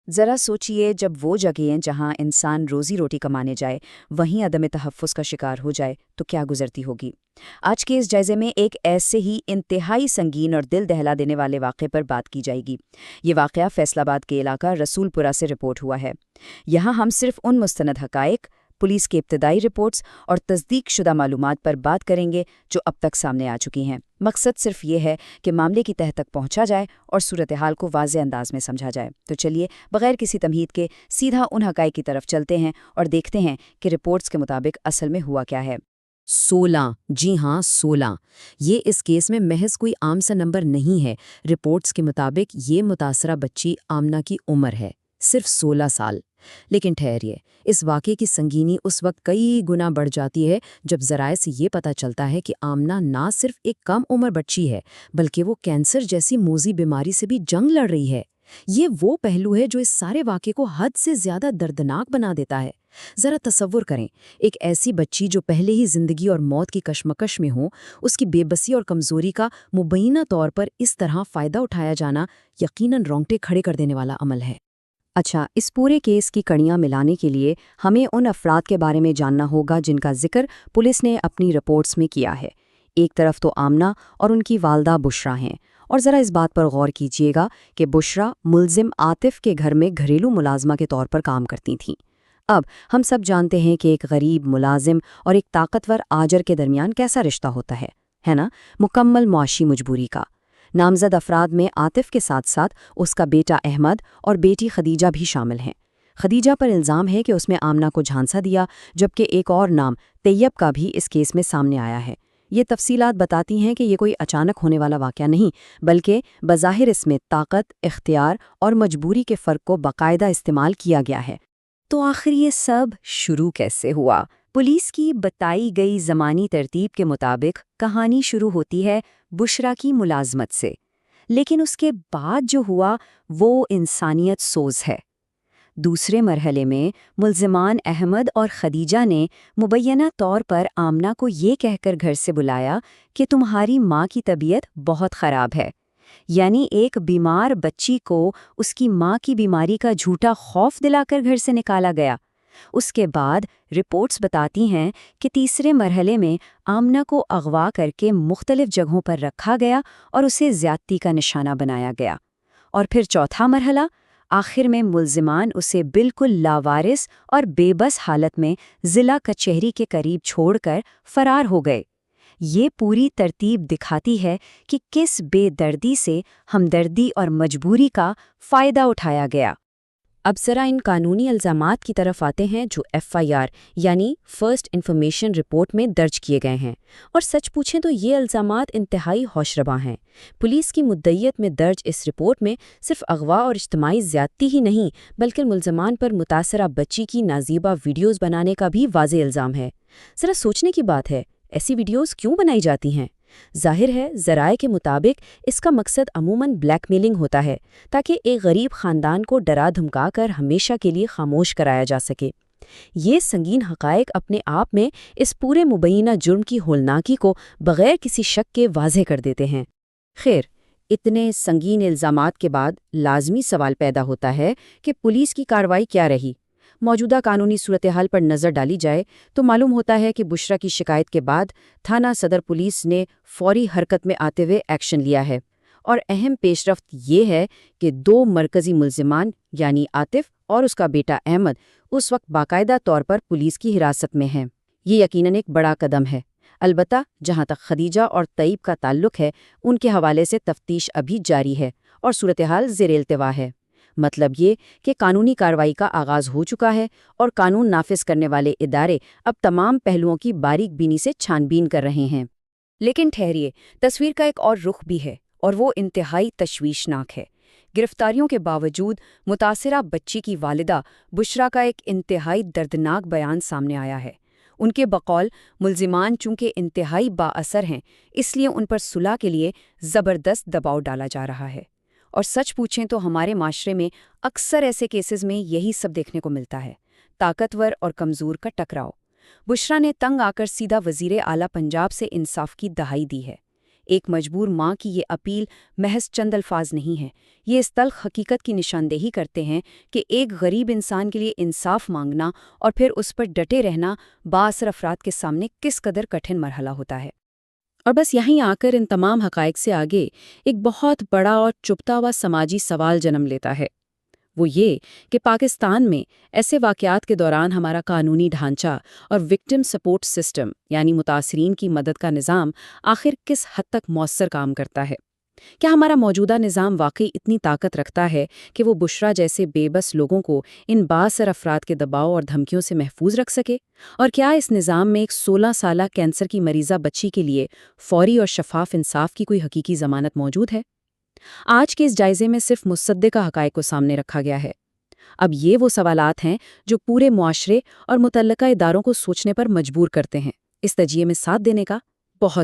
ज़रा सोचिए, जब वो जगहें जहाँ इंसान रोज़ी रोटी कमाने जाए वहीं अदम तहफ़्फ़ुज़ का शिकार हो जाए तो क्या गुजरती होगी। आज के इस जायज़े में एक ऐसे ही इंतहाई संगीन और दिल दहला देने वाले वाक़े पर बात की जाएगी। ये वाक़या फैसलाबाद के इलाका रसूलपुरा से रिपोर्ट हुआ है। यहाँ हम सिर्फ उन मुस्तनद हक़ाइक़, पुलिस की इब्तदाई रिपोर्ट्स और तस्दीक शुदा मालूमात पर बात करेंगे जो अब तक सामने आ चुकी हैं। मकसद सिर्फ ये है कि मामले की तह तक पहुंचा जाए और सूरत हाल को वाज़ेह अंदाज में समझा जाए। तो चलिए, बगैर किसी तमहीद के सीधा उन हक़ाइक़ की तरफ चलते हैं और देखते हैं कि रिपोर्ट्स के मुताबिक असल में हुआ क्या है। 16, जी हाँ 16। ये इस केस में महज कोई आम सा नंबर नहीं है। रिपोर्ट्स के मुताबिक ये मुतासरा बच्ची आमना की उम्र है, सिर्फ 16 साल। लेकिन ठहरिए, इस वाक़े की संगीनी उस वक्त कई गुना बढ़ जाती है जब ज़राए से ये पता चलता है कि आमना ना सिर्फ एक कम उम्र बच्ची है, बल्कि वो कैंसर जैसी मोज़ी बीमारी से भी जंग लड़ रही है। ये वो पहलू है जो इस सारे वाक़े को हद से ज़्यादा दर्दनाक बना देता है। ज़रा तसव्वुर करें, एक ऐसी बच्ची जो पहले ही ज़िंदगी और मौत की कशमकश में हो, उसकी बेबसी और कमज़ोरी का मुबैना तौर पर इस तरह फ़ायदा उठाया जाना यकीनन रोंगटे खड़े कर देने वाला अमल है। अच्छा, इस पूरे केस की कड़ियाँ मिलाने के लिए हमें उन अफराद के बारे में जानना होगा जिनका जिक्र पुलिस ने अपनी रिपोर्ट्स में किया है। एक तरफ तो आमना और उनकी वालदा बुशरा हैं, और ज़रा इस बात पर गौर कीजिएगा कि बुशरा मुल्जिम आतिफ के घर में घरेलू मुलाजमा के तौर पर काम करती थीं। अब हम सब जानते हैं कि एक गरीब मुलाजिम और एक ताकतवर आजर के दरमियान कैसा रिश्ता होता है ना? मुकम्मल मुआशी मजबूरी का। नामजद अफराद में आतिफ के साथ साथ उसका बेटा अहमद और बेटी खदीजा भी शामिल हैं। खदीजा पर इल्ज़ाम है कि उसने आमना को झांसा दिया, जबकि एक और नाम तैयब का भी इस केस में सामने आया है। ये तफसीलात बताती हैं कि ये कोई अचानक होने वाला वाक़या नहीं, बल्कि बज़ाहिर इसमें ताकत, इख्तियार और मजबूरी के फ़र्क को बाकायदा इस्तेमाल किया गया है। तो आखिर ये सब शुरू कैसे हुआ? पुलिस की बताई गई ज़मानी तरतीब के मुताबिक कहानी शुरू होती है बुशरा की मुलाजमत से, लेकिन उसके बाद जो हुआ वो इंसानियत सोज है। दूसरे मरहले में मुल्ज़िमान अहमद और खदीजा ने मुबैना तौर पर आमना को ये कहकर घर से बुलाया कि तुम्हारी माँ की तबीयत बहुत ख़राब है। यानी एक बीमार बच्ची को उसकी माँ की बीमारी का झूठा खौफ दिलाकर घर से निकाला गया। उसके बाद रिपोर्ट्स बताती हैं कि तीसरे मरहले में आमना को अगवा करके मुख्तलिफ जगहों पर रखा गया और उसे ज़्यादती का निशाना बनाया गया। और फिर चौथा मरहला, आखिर में मुल्ज़िमान उसे बिल्कुल लावारिस और बेबस हालत में ज़िला कचहरी के करीब छोड़कर फरार हो गए। ये पूरी तरतीब दिखाती है कि किस बेदर्दी से हमदर्दी और मजबूरी का फ़ायदा उठाया गया। अब ज़रा इन कानूनी इल्ज़ामात की तरफ आते हैं जो FIR यानी फर्स्ट इन्फॉर्मेशन रिपोर्ट में दर्ज किए गए हैं। और सच पूछें तो ये इल्ज़ामात इंतहाई हौशरबा हैं। पुलिस की मुद्दईयत में दर्ज इस रिपोर्ट में सिर्फ अगवा और इज्तिमाई ज़्यादती ही नहीं, बल्कि मुल्ज़मान पर मुतासरा बच्ची की नाज़ीबा वीडियोज़ बनाने का भी वाज़ेह इल्ज़ाम है। ज़रा सोचने की बात है, ऐसी वीडियोज़ क्यों बनाई जाती हैं? जाहिर है, ज़राए के मुताबिक इसका मकसद अमूमन ब्लैकमेलिंग होता है, ताकि एक गरीब ख़ानदान को डरा धमका कर हमेशा के लिए खामोश कराया जा सके। ये संगीन हक़ाइक़ अपने आप में इस पूरे मुबैना जुर्म की होलनाकी को बग़ैर किसी शक के वाज़ेह कर देते हैं। खैर, इतने संगीन इल्ज़ामात के बाद लाज़मी सवाल पैदा होता है कि पुलिस की कार्रवाई क्या रही। मौजूदा कानूनी सूरत-ए-हाल पर नज़र डाली जाए तो मालूम होता है कि बुशरा की शिकायत के बाद थाना सदर पुलिस ने फौरी हरकत में आते हुए एक्शन लिया है। और अहम पेशरफ्त ये है कि 2 मरकज़ी मुल्ज़िमान यानी आतिफ और उसका बेटा अहमद उस वक्त बाकायदा तौर पर पुलिस की हिरासत में हैं। ये यकीनन एक बड़ा कदम है। अलबत्ता जहाँ तक खदीजा और तईब का ताल्लुक है, उनके हवाले से तफ्तीश अभी जारी है और सूरत-ए-हाल ज़ेर-ए-इल्तिवा है। मतलब ये कि कानूनी कार्रवाई का आगाज़ हो चुका है और कानून नाफिज करने वाले इदारे अब तमाम पहलुओं की बारीक बीनी से छानबीन कर रहे हैं। लेकिन ठहरिए, तस्वीर का एक और रुख भी है और वो इंतहाई तशवीशनाक है। गिरफ्तारियों के बावजूद मुतासरा बच्ची की वालिदा बुशरा का एक इंतहाई दर्दनाक बयान सामने आया है। उनके बकौल मुल्ज़िमान चूंकि इंतहाई बाअसर हैं, इसलिए उन पर सुलह के लिए ज़बरदस्त दबाव डाला जा रहा है। और सच पूछें तो हमारे माशरे में अक्सर ऐसे केसेस में यही सब देखने को मिलता है, ताकतवर और कमज़ोर का टकराव। बुशरा ने तंग आकर सीधा वज़ीर आला पंजाब से इंसाफ की दहाई दी है। ایک مجبور ماں کی یہ اپیل محض چند الفاظ نہیں ہے، یہ اس تلخ حقیقت کی نشاندہی کرتے ہیں کہ ایک غریب انسان کے لیے انصاف مانگنا اور پھر اس پر ڈٹے رہنا بااثر افراد کے سامنے کس قدر کٹھن مرحلہ ہوتا ہے۔ اور بس یہیں آ کر ان تمام حقائق سے آگے ایک بہت بڑا اور چبھتا ہوا سماجی سوال جنم لیتا ہے، وہ یہ کہ پاکستان میں ایسے واقعات کے دوران ہمارا قانونی ڈھانچہ اور وکٹم سپورٹ سسٹم یعنی متاثرین کی مدد کا نظام آخر کس حد تک مؤثر کام کرتا ہے؟ کیا ہمارا موجودہ نظام واقعی اتنی طاقت رکھتا ہے کہ وہ بشرا جیسے بے بس لوگوں کو ان بااثر افراد کے دباؤ اور دھمکیوں سے محفوظ رکھ سکے؟ اور کیا اس نظام میں ایک 16 سالہ کینسر کی مریضہ بچی کے لیے فوری اور شفاف انصاف کی کوئی حقیقی ضمانت موجود ہے؟ آج کے اس جائزے میں صرف مصدقہ حقائق کو سامنے رکھا گیا ہے۔ اب یہ وہ سوالات ہیں جو پورے معاشرے اور متعلقہ اداروں کو سوچنے پر مجبور کرتے ہیں۔ اس تجزیے میں ساتھ دینے کا